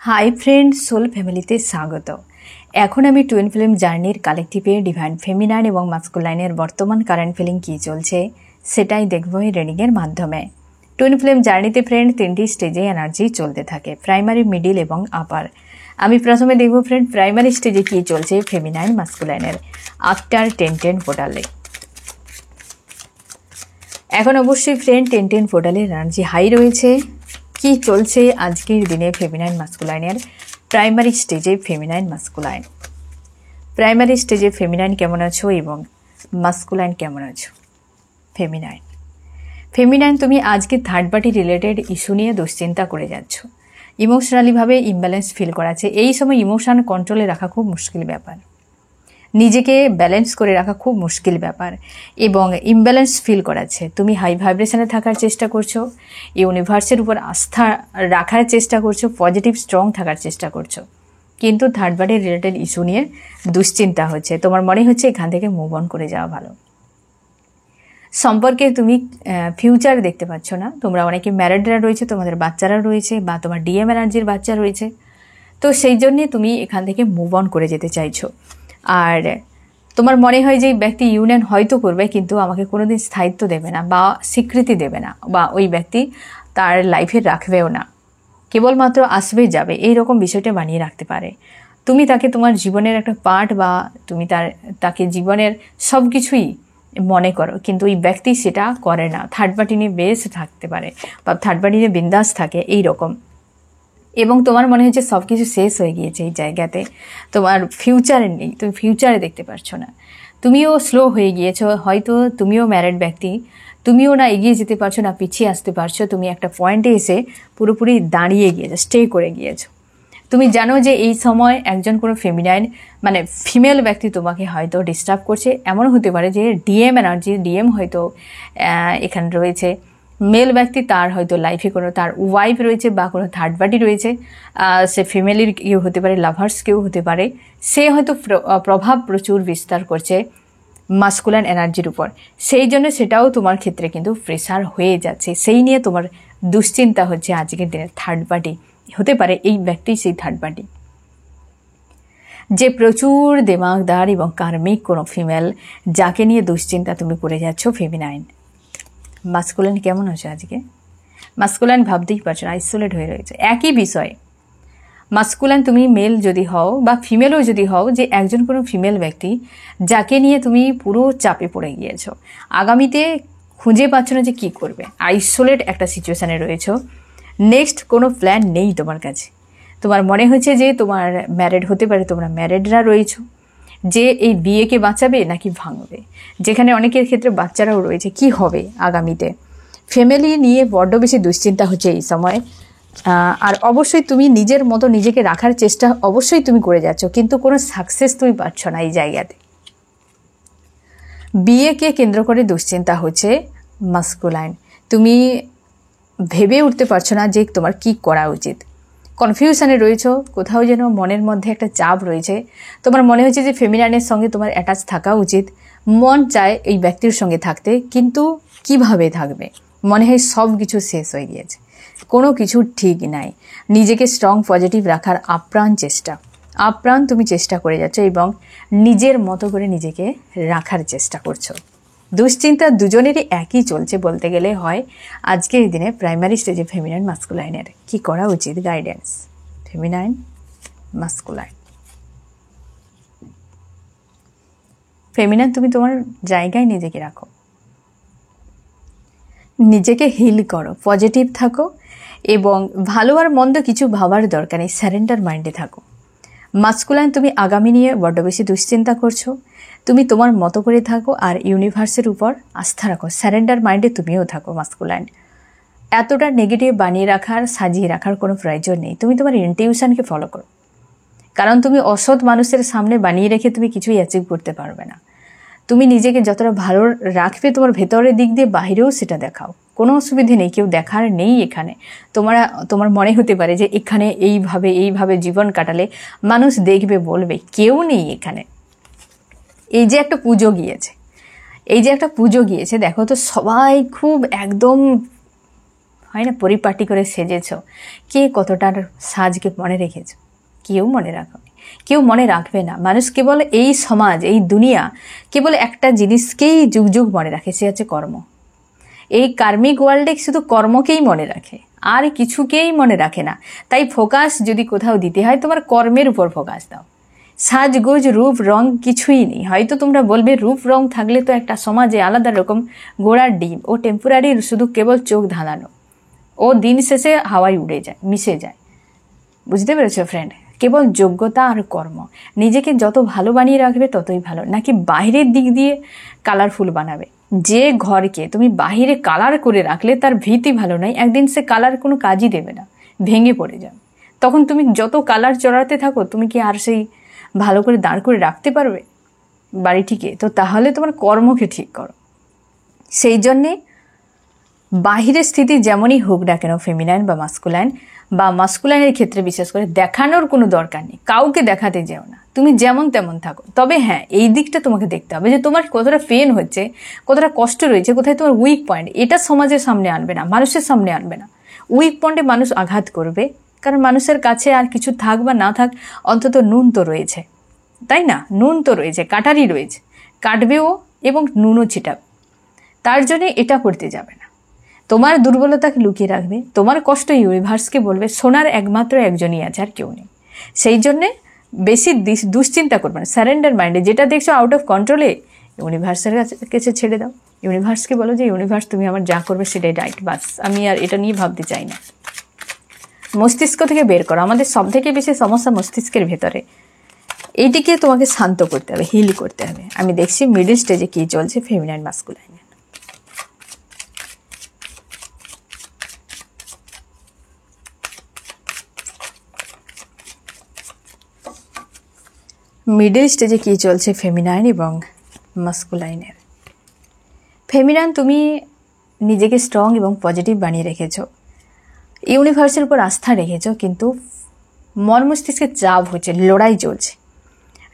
Hi friend, soul ফ্যামিলিতে স্বাগত। এখন আমি টুইন ফ্লেম জার্নির কালেকটিভে ডিভাইন ফেমিনাইন এবং মাস্কুলাইনের বর্তমান কারেন্ট ফিলিং কী চলছে সেটাই দেখব এই রিডিংয়ের মাধ্যমে। টুইন ফ্লেম জার্নিতে ফ্রেন্ড 3টি স্টেজে এনার্জি চলতে থাকে, প্রাইমারি, মিডিল এবং আপার। আমি প্রথমে দেখব ফ্রেন্ড প্রাইমারি স্টেজে কী চলছে ফেমিনাইন মাস্কুলাইনের আফটার 10-10 পোর্টালে। এখন অবশ্যই ফ্রেন্ড 10-10 পোর্টালের এনার্জি হাই রয়েছে। কি চলছে আজকের দিনে ফেমিনাইন মাস্কুলাইনের প্রাইমারি স্টেজে ফেমিনাইন মাস্কুলাইন। প্রাইমারি স্টেজে ফেমিনাইন কেমন আছো এবং মাস্কুলাইন কেমন আছো? ফেমিনাইন তুমি আজকে থার্ড পার্টি রিলেটেড ইস্যু নিয়ে দুশ্চিন্তা করে যাচ্ছ, ইমোশনালিভাবে ইমব্যালেন্স ফিল করাচ্ছে। এই সময় ইমোশন কন্ট্রোলে রাখা খুব মুশকিল ব্যাপার, নিজেকে ব্যালেন্স করে রাখা খুব মুশকিল ব্যাপার এবং ইমব্যালেন্স ফিল করাচ্ছে। তুমি হাই ভাইব্রেশনে থাকার চেষ্টা করছো, ইউনিভার্সের উপর আস্থা রাখার চেষ্টা করছো, পজিটিভ স্ট্রং থাকার চেষ্টা করছো, কিন্তু থার্ড পার্টি রিলেটেড ইস্যু নিয়ে দুশ্চিন্তা হচ্ছে। তোমার মনে হচ্ছে এখান থেকে মুভ অন করে যাওয়া ভালো। সম্পর্কে তুমি ফিউচার দেখতে পাচ্ছ না। তোমরা অনেকে ম্যারিডরা রয়েছে, তোমাদের বাচ্চারা রয়েছে বা তোমার ডিএম এনার্জির বাচ্চা রয়েছে, তো সেই জন্যে তুমি এখান থেকে মুভ অন করে যেতে চাইছো। আর তোমার মনে হয় যে এই ব্যক্তি ইউনিয়ন হয়তো করবে, কিন্তু আমাকে কোনোদিন স্থায়িত্ব দেবে না বা স্বীকৃতি দেবে না, বা ওই ব্যক্তি তার লাইফে রাখবেও না, কেবলমাত্র আসবে যাবে, এইরকম বিষয়টা বানিয়ে রাখতে পারে। তুমি তাকে তোমার জীবনের একটা পার্ট বা তুমি তাকে জীবনের সব কিছুই মনে করো, কিন্তু ওই ব্যক্তি সেটা করে না। থার্ড পার্টি নিয়ে বেশ থাকতে পারে বা থার্ড পার্টি নিয়ে বিন্দাস থাকে এইরকম। এবং তোমার মনে হচ্ছে সব কিছু শেষ হয়ে গিয়েছে এই জায়গাতে, তোমার ফিউচারে নেই, তুমি ফিউচারে দেখতে পারছো না, তুমিও স্লো হয়ে গিয়েছো। হয়তো তুমিও ম্যারিড ব্যক্তি, তুমিও না এগিয়ে যেতে পারছো না পিছিয়ে আসতে পারছো। তুমি একটা পয়েন্টে এসে পুরোপুরি দাঁড়িয়ে গিয়েছো, স্টে করে গিয়েছো। তুমি জানো যে এই সময় একজন কোনো ফেমিনাইন মানে ফিমেল ব্যক্তি তোমাকে হয়তো ডিস্টার্ব করছে। এমন হতে পারে যে ডিএম এনার্জি, ডিএম হয়তো এখানে রয়েছে, মেল ব্যক্তি তার হয়তো লাইফে কোনো তার ওয়াইফ রয়েছে বা কোনো থার্ড পার্টি রয়েছে, সে ফ্যামিলির কেউ হতে পারে, লাভার্স কেউ হতে পারে। সে হয়তো প্রভাব প্রচুর বিস্তার করছে মাস্কুলাইন এনার্জির উপর, সেই জন্য সেটাও তোমার ক্ষেত্রে কিন্তু প্রেসার হয়ে যাচ্ছে। সেই নিয়ে তোমার দুশ্চিন্তা হচ্ছে আজকের দিনে। থার্ড পার্টি হতে পারে এই ব্যক্তি সেই থার্ড পার্টি যে প্রচুর দিমাগদার এবং কার্মিক কোনো ফিমেল, যাকে নিয়ে দুশ্চিন্তা তুমি করে যাচ্ছ ফেমিনাইন। মাস্কুলাইন কেমন আছে আজকে? মাস্কুলাইন ভাবতেই পারছো না, আইসোলেট হয়ে রয়েছে। একই বিষয়, মাস্কুলাইন তুমি মেল যদি হও বা ফিমেলও যদি হও, যে একজন কোনো ফিমেল ব্যক্তি যাকে নিয়ে তুমি পুরো চাপে পড়ে গিয়েছো, আগামীতে খুঁজে পাচ্ছ না যে কী করবে, আইসোলেট একটা সিচুয়েশানে রয়েছো। নেক্সট কোনো প্ল্যান নেই তোমার কাছে। তোমার মনে হচ্ছে যে তোমার ম্যারিড হতে পারে, তোমরা ম্যারিডরা রয়েছো, যে এই বিয়েকে বাঁচাবে নাকি ভাঙবে, যেখানে অনেকের ক্ষেত্রে বাচ্চারাও রয়েছে। কি হবে আগামীতে? ফ্যামিলি নিয়ে বড্ড বেশি দুশ্চিন্তা হচ্ছে এই সময়। আর অবশ্যই তুমি নিজের মতো নিজেকে রাখার চেষ্টা অবশ্যই তুমি করে যাচ্ছ, কিন্তু কোনো সাকসেস তুমি পাচ্ছ না এই জায়গাতে। বিয়েকে কেন্দ্র করে দুশ্চিন্তা হচ্ছে মাস্কুলাইন। তুমি ভেবে উঠতে পারছো না যে তোমার কি করা উচিত। কনফিউশনে রয়েছো, কোথাও যেন মনের মধ্যে একটা চাপ রয়েছে। তোমার মনে হচ্ছে যে ফেমিনাইনের সঙ্গে তোমার অ্যাটাচ থাকা উচিত, মন চায় এই ব্যক্তির সঙ্গে থাকতে, কিন্তু কিভাবে থাকবে? মনে হয় সব কিছু শেষ হয়ে গিয়েছে, কোনো কিছু ঠিক নাই। নিজেকে স্ট্রং পজিটিভ রাখার আপ্রাণ তুমি চেষ্টা করে যাচ্ছ এবং নিজের মতো করে নিজেকে রাখার চেষ্টা করছো। দুশ্চিন্তা দুজনেরই একই চলছে বলতে গেলে হয়। আজকের দিনে প্রাইমারি স্টেজে ফেমিনাইন মাস্কুলাইনের কি করা উচিত? Guidance feminine masculine. ফেমিনাইন তুমি তোমার জায়গায় নিজেকে রাখো, নিজেকে হিল করো, পজিটিভ থাকো এবং ভালো আর মন্দ কিছু ভাবার দরকার নেই, স্যারেন্ডার মাইন্ডে থাকো। মাস্কুলাইন তুমি আগামী নিয়ে বড্ড বেশি দুশ্চিন্তা করছো, তুমি তোমার মতো করে থাকো আর ইউনিভার্সের উপর আস্থা রাখো, স্যারেন্ডার মাইন্ডে তুমিও থাকো। মাস্কুলাইন এতটা নেগেটিভ বানিয়ে রাখার, সাজিয়ে রাখার কোনো প্রয়োজন নেই। তুমি তোমার ইনটিউশনকে ফলো করো, কারণ তুমি অসৎ মানুষের সামনে বানিয়ে রেখে তুমি কিছুই অ্যাচিভ করতে পারবে না। তুমি নিজেকে যতটা ভালো রাখবে তোমার ভেতরের দিক দিয়ে, বাহিরেও সেটা দেখাও, কোনো অসুবিধে নেই, কেউ দেখার নেই এখানে। তোমার মনে হতে পারে যে এখানে এইভাবে জীবন কাটালে মানুষ দেখবে বলবে, কেউ নেই এখানে। এই যে একটা পুজো গিয়েছে, দেখো তো সবাই খুব একদম হয় না, পরিপাটি করে সেজেছ, কে কতটার সাজকে মনে রেখেছ? কেউ মনে রাখো, কেউ মনে রাখবে না। মানুষ কেবল এই সমাজ, এই দুনিয়া কেবল একটা জিনিসকেই যুগ যুগ মনে রাখে, সে হচ্ছে কর্ম। এই কার্মিক ওয়ার্ল্ডে শুধু কর্মকেই মনে রাখে, আর কিছুকেই মনে রাখে না। তাই ফোকাস যদি কোথাও দিতে হয়, তোমার কর্মের উপর ফোকাস দাও। সাজগোজ রূপ রং কিছুই নেই। হয়তো তোমরা বলবে রূপ রং থাকলে তো একটা সমাজে আলাদা রকম ঘোড়ার ডিম, ও টেম্পোরারি, শুধু কেবল চোখ ধাঁধানো, ও দিন শেষে হাওয়ায় উড়ে যায়, মিশে যায়। বুঝতে পেরেছো ফ্রেন্ড? কেবল যোগ্যতা আর কর্ম। নিজেকে যত ভালো বানিয়ে রাখবে ততই ভালো, নাকি বাইরের দিক দিয়ে কালারফুল বানাবে। যে ঘরকে তুমি বাহিরে কালার করে রাখলে তার ভিতই ভালো নয়, একদিন সে কালার কোনো কাজই দেবে না, ভেঙে পড়ে যাবে। তখন তুমি যত কালার চড়াতে থাকো, তুমি কি আর সেই ভালো করে দাঁড় করে রাখতে পারবে বাড়িটিকে? তো তাহলে তোমার কর্মকে ঠিক করো। সেই জন্যে বাহিরের স্থিতি যেমনই হোক না কেন, ফেমিনাইন বা মাস্কুলাইন, বা মাস্কুলাইনের ক্ষেত্রে বিশেষ করে দেখানোর কোনো দরকার নেই, কাউকে দেখাতে যেও না, তুমি যেমন তেমন থাকো। তবে হ্যাঁ, এই দিকটা তোমাকে দেখতে হবে যে তোমার কতটা পেন হচ্ছে, কতটা কষ্ট রয়েছে, কোথায় তোমার উইক পয়েন্ট, এটা সমাজের সামনে আনবে না, মানুষের সামনে আনবে না। উইক পয়েন্টে মানুষ আঘাত করবে, কারণ মানুষের কাছে আর কিছু থাক বা না থাক, অন্তত নুন তো রয়েছে, তাই না? নুন তো রয়েছে, কাটারি রয়েছে, কাটবেও এবং নুনও ছিটাবে। তার জন্যে এটা করতে যাবে না। তোমার দুর্বলতাকে লুকিয়ে রাখবে, তোমার কষ্ট ইউনিভার্সকে বলবে শোনার একমাত্র একজনই আছে, আর কেউ নেই। সেই জন্যে বেশি দুশ্চিন্তা করবে না, স্যারেন্ডার মাইন্ডে। যেটা দেখছো আউট অফ কন্ট্রোলে, ইউনিভার্সের কাছে ছেড়ে দাও। ইউনিভার্সকে বলো যে ইউনিভার্স, তুমি আমার যা করবে সেটাই রাইট, বাস, আমি আর এটা নিয়ে ভাবতে চাই না। মস্তিষ্ক থেকে বের করো। আমাদের সব থেকে বেশি সমস্যা মস্তিষ্কের ভেতরে। এইটিকে তোমাকে শান্ত করতে হবে, হিল করতে হবে। আমি দেখছি মিডল স্টেজে কি চলছে ফেমিনাইন মাস্কুলাইন। মিডল স্টেজে কী চলছে ফেমিনাইন এবং মাস্কুলাইনের। ফেমিনাইন, তুমি নিজেকে স্ট্রং এবং পজিটিভ বানিয়ে রেখেছো, ইউনিভার্সের উপর আস্থা রেখেছো, কিন্তু মন মস্তিষ্কের চাপ হচ্ছে, লড়াই চলছে,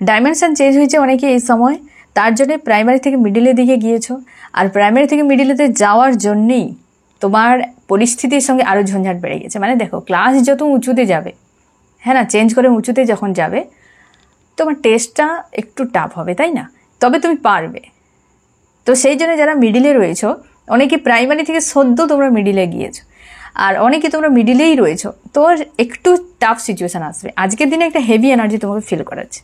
ডাইমেনশন চেঞ্জ হয়েছে অনেকে এই সময়। তার জন্যে প্রাইমারি থেকে মিডিলের দিকে গিয়েছো, আর প্রাইমারি থেকে মিডিলেতে যাওয়ার জন্যেই তোমার পরিস্থিতির সঙ্গে আরও ঝঞ্ঝাট বেড়ে গেছে। মানে দেখো, ক্লাস যত উঁচুতে যাবে, হ্যাঁ না, চেঞ্জ করে উঁচুতে যখন যাবে, তোমার টেস্টটা একটু টাফ হবে, তাই না? তবে তুমি পারবে। তো সেই জন্য যারা মিডিলে রয়েছো, অনেকে প্রাইমারি থেকে সদ্য তোমরা মিডিলে গিয়েছো, আর অনেকে তোমরা মিডিলেই রয়েছো, তো একটু টাফ সিচুয়েশান আসবে। আজকের দিনে একটা হেভি এনার্জি তোমাকে ফিল করাচ্ছে,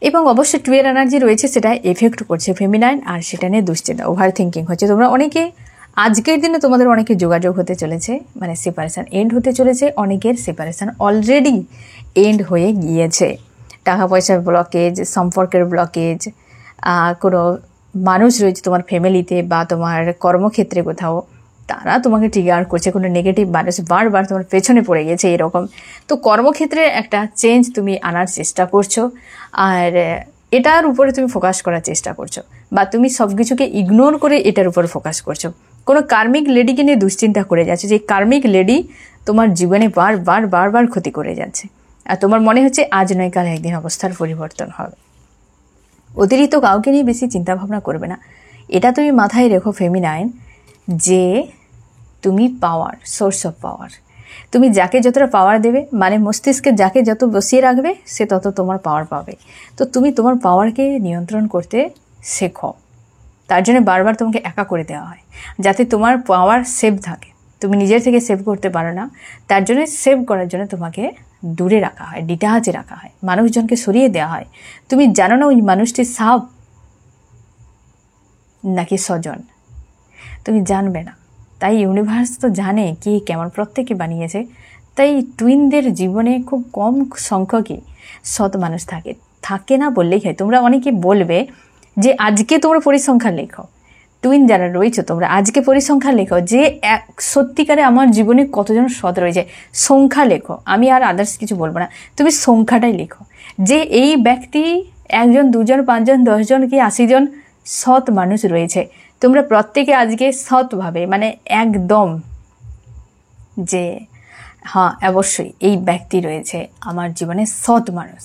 এবং অবশ্যই টুয়ের এনার্জি রয়েছে, সেটা এফেক্ট করছে ফেমিনাইন, আর সেটা নিয়ে দুশ্চিন্তা, ওভার থিঙ্কিং হচ্ছে। তোমরা অনেকে আজকের দিনে তোমাদের অনেকে যোগাযোগ হতে চলেছে, মানে সেপারেশান এন্ড হতে চলেছে। অনেকের সেপারেশান অলরেডি এন্ড হয়ে গিয়েছে। টাকা পয়সার ব্লকেজ, সম্পর্কের ব্লকেজ, কোনো মানুষ রয়েছে তোমার ফ্যামিলিতে বা তোমার কর্মক্ষেত্রে কোথাও, তারা তোমাকে ট্রিগার করছে, কোনো নেগেটিভ মানুষ বারবার তোমার পেছনে পড়ে গেছে এরকম। তো কর্মক্ষেত্রে একটা চেঞ্জ তুমি আনার চেষ্টা করছো, আর এটার উপরে তুমি ফোকাস করার চেষ্টা করছো, বা তুমি সব কিছুকে ইগনোর করে এটার উপর ফোকাস করছো। কোনো কার্মিক লেডিকে নিয়ে দুশ্চিন্তা করে যাচ্ছে, যে কার্মিক লেডি তোমার জীবনে বারবার ক্ষতি করে যাচ্ছে, আর তোমার মনে হচ্ছে আজ নয় কাল একদিন অবস্থার পরিবর্তন হবে। অতিরিক্ত কাউকে নিয়ে বেশি চিন্তাভাবনা করবে না, এটা তুমি মাথায় রেখো ফেমিনাইন, যে তুমি পাওয়ার, সোর্স অফ পাওয়ার। তুমি যাকে যতটা পাওয়ার দেবে, মানে মস্তিষ্কে যাকে যত বসিয়ে রাখবে, সে তত তোমার পাওয়ার পাবে। তো তুমি তোমার পাওয়ারকে নিয়ন্ত্রণ করতে শেখো। তার জন্য বারবার তোমাকে একা করে দেওয়া হয়, যাতে তোমার পাওয়ার সেভ থাকে। তুমি নিজের থেকে সেভ করতে পারো না, তার জন্য সেভ করার জন্য তোমাকে দূরে রাখা হয়, ডিটাচে রাখা হয়, মানুষজনকে সরিয়ে দেওয়া হয়। তুমি জানো না ওই মানুষটি সাপ নাকি স্বজন, তুমি জানবে না। তাই ইউনিভার্স তো জানে কি কেমন প্রত্যেকে বানিয়েছে। তাই টুইনদের জীবনে খুব কম সংখ্যকই সৎ মানুষ থাকে না বললেই হয়। তোমরা অনেকে বলবে যে আজকে তোমরা পরিসংখ্যান লেখো, টুইন যারা রয়েছে তোমরা আজকে পরিসংখ্যান লেখো, যে সত্যিকারে আমার জীবনে কতজন সৎ রয়েছে, সংখ্যা লেখো। আমি আর আদার্স কিছু বলবো না, তুমি সংখ্যাটাই লেখো, যে এই ব্যক্তি 1 জন 2 জন 5 জন 10 জন কি 80 জন সৎ মানুষ রয়েছে। তোমরা প্রত্যেকে আজকে সৎভাবে, মানে একদম যে হ্যাঁ অবশ্যই এই ব্যক্তি রয়েছে আমার জীবনে সৎ মানুষ,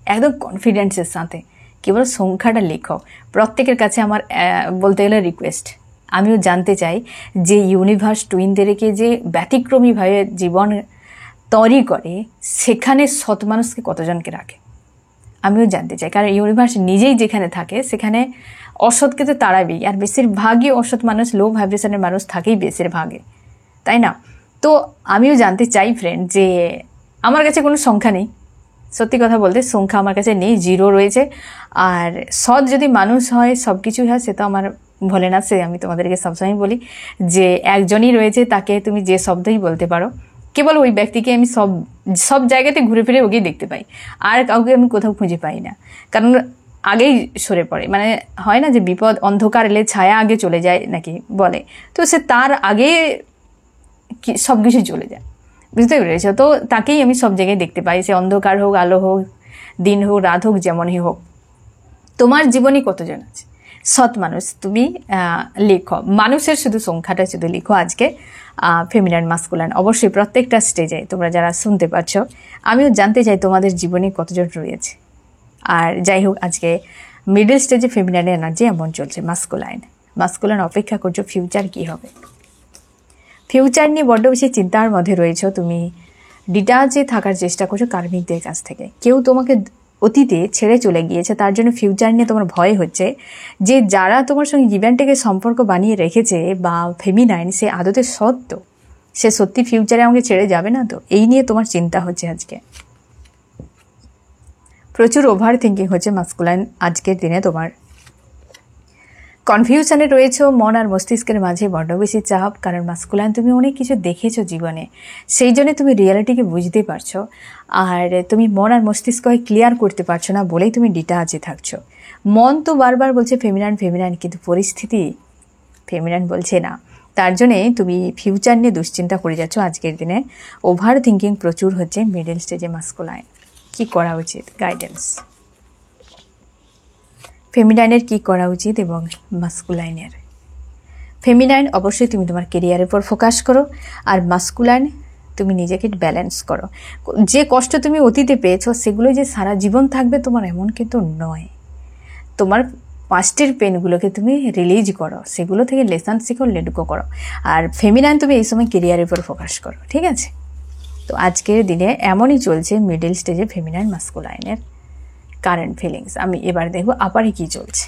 একদম কনফিডেন্সের সাথে কেবল সংখ্যাটা লেখো। প্রত্যেকের কাছে আমার বলতে গেলে রিকোয়েস্ট, আমিও জানতে চাই যে ইউনিভার্স টুইনদেরকে যে ব্যতিক্রমীভাবে জীবন তৈরি করে সেখানে সৎ মানুষকে কতজনকে রাখে আমিও জানতে চাই। কারণ ইউনিভার্স নিজেই যেখানে থাকে সেখানে অসৎকে তো তাড়াবেই, আর বেশিরভাগই অসৎ মানুষ, লো ভাইব্রেশনের মানুষ থাকেই বেশিরভাগে, তাই না? তো আমিও জানতে চাই ফ্রেন্ড যে আমার কাছে কোনো সংখ্যা নেই, সত্যি কথা বলতে সংখ্যা আমার কাছে নেই, 0 রয়েছে। আর সৎ যদি মানুষ হয়, সব কিছুই হয়, সে তো আমার ভোলেনাথ, সে আমি তোমাদেরকে সবসময় বলি যে একজনই রয়েছে, তাকে তুমি যে শব্দই বলতে পারো, কেবল ওই ব্যক্তিকে আমি সব জায়গাতে ঘুরে ফিরে ওকেই দেখতে পাই, আর কাউকে আমি কোথাও খুঁজে পাই না। কারণ আগেই সরে পড়ে, মানে হয় না যে বিপদ অন্ধকার এলে ছায়া আগে চলে যায় নাকি বলে, তো সে তার আগে সব কিছু চলে যায়, বুঝতে পেরেছো? তো তাকেই আমি সব জায়গায় দেখতে পাই, সে অন্ধকার হোক, আলো হোক, দিন হোক, রাত হোক, যেমনই হোক। তোমার জীবনে কতজন আছে সৎ মানুষ? তুমি লেখো, মানুষের শুধু সংখ্যাটা শুধু লিখো আজকে, ফেমিনাইন মাস্কুলাইন অবশ্যই প্রত্যেকটা স্টেজে তোমরা যারা শুনতে পাচ্ছ, আমিও জানতে চাই তোমাদের জীবনে কতজন রয়েছে। আর যাই হোক, আজকে মিডল স্টেজে ফেমিনাইন এনার্জি এমন চলছে, মাস্কুলাইন অপেক্ষা করছো ফিউচার কি হবে। ফিউচার নিয়ে বড্ড বেশি চিন্তার মধ্যে রয়েছ, তুমি ডিটাচে থাকার চেষ্টা করছো কার্মিকদের কাছ থেকে। কেউ তোমাকে অতীতে ছেড়ে চলে গিয়েছে, তার জন্য ফিউচার নিয়ে তোমার ভয় হচ্ছে যে যারা তোমার সঙ্গে ইভেন্টকে সম্পর্ক বানিয়ে রেখেছে বা ফেমিনাইন, সে আদতে সত্য, সে সত্যি ফিউচারে আমাকে ছেড়ে যাবে না তো, এই নিয়ে তোমার চিন্তা হচ্ছে আজকে। প্রচুর ওভার থিঙ্কিং হচ্ছে মাস্কুলাইন আজকের দিনে, তোমার কনফিউশনে রয়েছে, মন আর মস্তিষ্কের মাঝে বড্ড বেশি চাপ। কারণ মাস্কুলাইন তুমি অনেক কিছু দেখেছো জীবনে, সেই জন্য তুমি রিয়ালিটিকে বুঝতে পারছো, আর তুমি মন আর মস্তিষ্ককে ক্লিয়ার করতে পারছো না বলেই তুমি ডিটাচে থাকছো। মন তো বারবার বলছে ফেমিনাইন, কিন্তু পরিস্থিতি ফেমিনাইন বলছে না, তার জন্যে তুমি ফিউচার নিয়ে দুশ্চিন্তা করে যাচ্ছ আজকের দিনে। ওভার থিঙ্কিং প্রচুর হচ্ছে মিডল স্টেজে মাস্কুলাইন। কি করা উচিত? গাইডেন্স। ফেমিনাইনের কী করা উচিত এবং মাস্কুলাইনের? ফেমিনাইন অবশ্যই তুমি তোমার কেরিয়ারের উপর ফোকাস করো, আর মাস্কুলাইন তুমি নিজেকে ব্যালেন্স করো। যে কষ্ট তুমি অতীতে পেয়েছো সেগুলো যে সারা জীবন থাকবে তোমার এমন কিন্তু নয়। তোমার পাস্টের পেনগুলোকে তুমি রিলিজ করো, সেগুলো থেকে লেসন শিখো, লেট গো করো। আর ফেমিনাইন তুমি এই সময় কেরিয়ারের উপর ফোকাস করো, ঠিক আছে? তো আজকের দিনে এমনই চলছে মিডল স্টেজে ফেমিনাইন মাস্কুলাইনের কারেন্ট ফিলিংস। আমি এবার দেখব আপারে কি চলছে।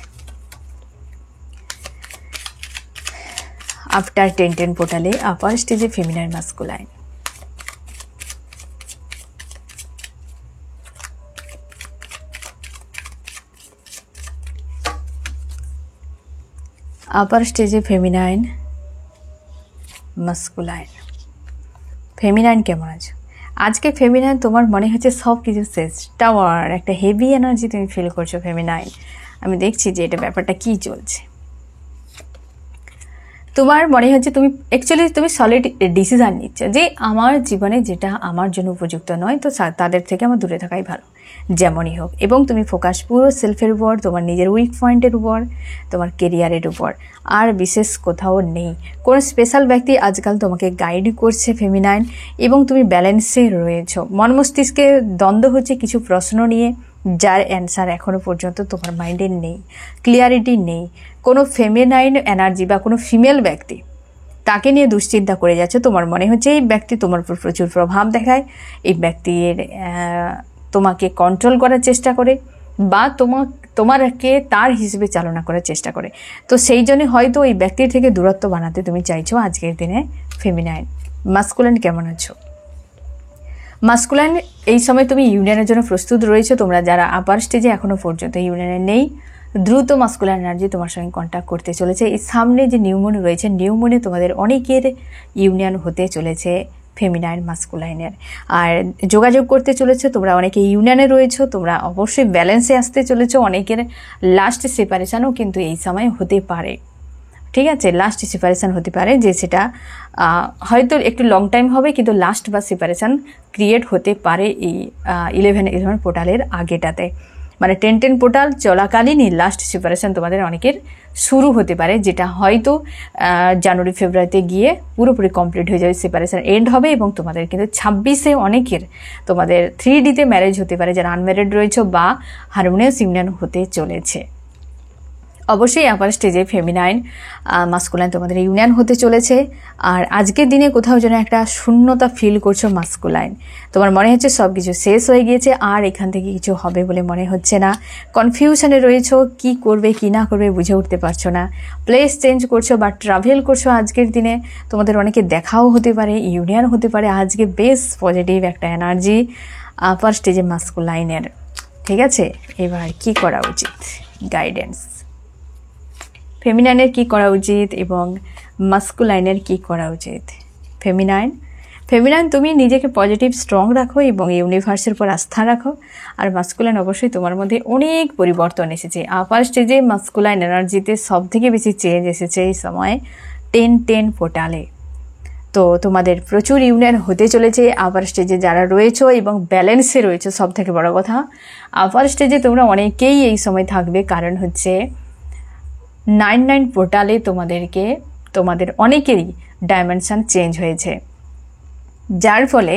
আফটার 10-10 পোর্টালে আপার স্টেজে ফেমিনাইন মাস্কুলাইন। আপার স্টেজে ফেমিনাইন মাস্কুলাইন। ফেমিনাইন কেমন আছে আজকে? ফেমিনাইন তোমার মনে হচ্ছে সব কিছু শেষ, টাওয়ার, একটা হেভি এনার্জি তুমি ফিল করছো ফেমিনাইন। আমি দেখছি যে এটা ব্যাপারটা কি চলছে। তোমার মনে হচ্ছে তুমি সলিড ডিসিশন নিচ্ছ যে আমার জীবনে যেটা আমার জন্য উপযুক্ত নয়, তো তাদের থেকে আমার দূরে থাকাই ভালো, যেমনই হোক। এবং তুমি ফোকাস পুরো সেলফের উপর, তোমার নিজের উইক পয়েন্টের উপর, তোমার কেরিয়ারের উপর, আর বিশেষ কোথাও নেই। কোনো স্পেশাল ব্যক্তি আজকাল তোমাকে গাইড করছে ফেমিনাইন, এবং তুমি ব্যালেন্সে রয়েছ। মন মস্তিষ্কে দ্বন্দ্ব হচ্ছে কিছু প্রশ্ন নিয়ে, যার অ্যান্সার এখনও পর্যন্ত তোমার মাইন্ডে নেই, ক্লিয়ারিটি নেই। কোনো ফেমিনাইন এনার্জি বা কোনো ফিমেল ব্যক্তি, তাকে নিয়ে দুশ্চিন্তা করে যাচ্ছে। তোমার মনে হচ্ছে এই ব্যক্তি তোমার উপর প্রচুর প্রভাব দেখায়, এই ব্যক্তির তোমাকে কন্ট্রোল করার চেষ্টা করে, বা তোমারকে তার হিসেবে চালনা করার চেষ্টা করে। তো সেই জন্য হয়তো এই ব্যক্তির থেকে দূরত্ব বানাতে তুমি চাইছো আজকের দিনে ফেমিনাইন। মাস্কুলাইন কেমন আছো? মাস্কুলাইন এই সময় তুমি ইউনিয়নের জন্য প্রস্তুত রয়েছো। তোমরা যারা আপার স্টেজে এখনও পর্যন্ত ইউনিয়নে নেই, দ্রুত মাস্কুলাইন এনার্জি তোমার সঙ্গে কন্ট্যাক্ট করতে চলেছে। এই সামনে যে নিউমুন রয়েছে, নিউমুনে তোমাদের অনেকের ইউনিয়ন হতে চলেছে ফেমিনাইন মাস্কুলাইনের, আর যোগাযোগ করতে চলেছে। তোমরা অনেকে ইউনিয়নে রয়েছো, তোমরা অবশ্যই ব্যালেন্সে আসতে চলেছো। অনেকের লাস্ট সেপারেশনও কিন্তু এই সময় হতে পারে, ঠিক আছে? লাস্ট সেপারেশন হতে পারে, যে সেটা হয়তো একটু লং টাইম হবে, কিন্তু লাস্ট বা সেপারেশন ক্রিয়েট হতে পারে এই 11-11 পোর্টালের আগেটাতে। মানে 10-10 পোর্টাল চলাকালীনই লাস্ট সেপারেশন তোমাদের অনেকের শুরু হতে পারে, যেটা হয়তো জানুয়ারি ফেব্রুয়ারিতে গিয়ে পুরোপুরি কমপ্লিট হয়ে যাবে, সেপারেশন এন্ড হবে। এবং তোমাদের কিন্তু 26-এ অনেকের তোমাদের 3Dতে ম্যারেজ হতে পারে, যারা আনম্যারিড রয়েছে, বা হারমোনিয়াস ইউনিয়ন হতে চলেছে। অবশ্যই আপার স্টেজে ফেমিনাইন মাস্কুলাইন তোমাদের ইউনিয়ন হতে চলেছে। আর আজকের দিনে কোথাও যেন একটা শূন্যতা ফিল করছো মাস্কুলাইন, তোমার মনে হচ্ছে সব কিছু শেষ হয়ে গিয়েছে, আর এখান থেকে কিছু হবে বলে মনে হচ্ছে না। কনফিউশনে রয়েছো, কি করবে কি না করবে বুঝে উঠতে পারছো না। প্লেস চেঞ্জ করছো বা ট্রাভেল করছো আজকের দিনে, তোমাদের অনেকে দেখাও হতে পারে, ইউনিয়ন হতে পারে। আজকে বেশ পজিটিভ একটা এনার্জি আপার স্টেজে মাস্কুলাইনের। ঠিক আছে, এবার কি করা উচিত, গাইডেন্স। ফেমিনাইনের কি করা উচিত এবং মাস্কুলাইনের কি করা উচিত। ফেমিনাইন তুমি নিজেকে পজিটিভ স্ট্রং রাখো এবং ইউনিভার্সের উপর আস্থা রাখো। আর মাস্কুলাইন অবশ্যই তোমার মধ্যে অনেক পরিবর্তন এসেছে। আপার স্টেজে মাস্কুলাইন এনার্জিতে সব থেকে বেশি চেঞ্জ এসেছে এই সময় 10-10 পোর্টালে। তো তোমাদের প্রচুর ইউনিয়ন হতে চলেছে আপার স্টেজে যারা রয়েছো এবং ব্যালেন্সে রয়েছো। সব থেকে বড় কথা, আপার স্টেজে তোমরা অনেকেই এই সময় থাকবে, কারণ হচ্ছে 9-9 পোর্টালে তোমাদের অনেকেরই ডাইমেনশন চেঞ্জ হয়েছে, যার ফলে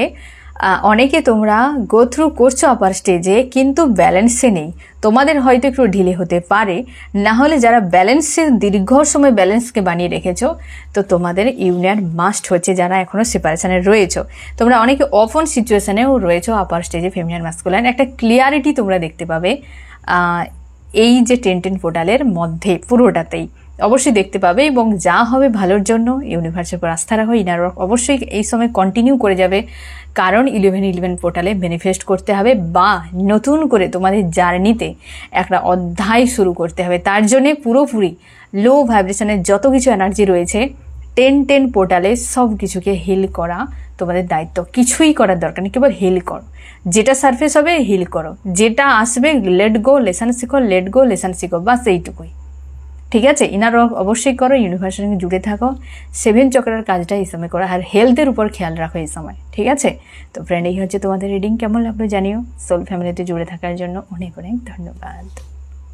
অনেকে তোমরা গো থ্রু করছো আপার স্টেজে কিন্তু ব্যালেন্সে নেই। তোমাদের হয়তো একটু ঢিলে হতে পারে, না হলে যারা ব্যালেন্সে দীর্ঘ সময় ব্যালেন্সকে বানিয়ে রেখেছো, তো তোমাদের ইউনিয়ন মাস্ট হচ্ছে। যারা এখনও সেপারেশনে রয়েছো, তোমরা অনেকে অফন সিচুয়েশনেও রয়েছো আপার স্টেজে ফেমিনাইন মাস্কুলাইন, একটা ক্লিয়ারিটি তোমরা দেখতে পাবে এই যে 10-10 পোর্টালের মধ্যে পুরোটাতেই অবশ্যই দেখতে পাবে। এবং যা হবে ভালোর জন্য ইউনিভার্সের উপর আস্থা রাখো। ইনার ওয়ার্ক অবশ্যই এই সময় কন্টিনিউ করে যাবে, কারণ 11-11 পোর্টালে ম্যানিফেস্ট করতে হবে বা নতুন করে তোমাদের জার্নিতে একটা অধ্যায় শুরু করতে হবে। তার জন্যে পুরোপুরি লো ভাইব্রেশনের যত কিছু এনার্জি রয়েছে 10-10 পোর্টালে সব কিছুকে হিল করা তোমাদের দায়িত্ব। কিছুই করার দরকার নেই, কেবল হিল করো। যেটা সারফেস হবে হিল করো, যেটা আসবে লেট গো লেসন শিখো, লেট গো লেসন শিখো, বাস এইটুকুই। ঠিক আছে, ইনার ওয়ার্ক অবশ্যই করো, ইউনিভার্সের সঙ্গে জুড়ে থাকো, 7 চক্রের কাজটা এই সময় করো, আর হেলথের উপর খেয়াল রাখো এই সময়। ঠিক আছে, তো ফ্রেন্ড এই হচ্ছে তোমাদের রিডিং। কেমন লাগলো জানিও। সোল ফ্যামিলিতে জুড়ে থাকার জন্য অনেক অনেক ধন্যবাদ।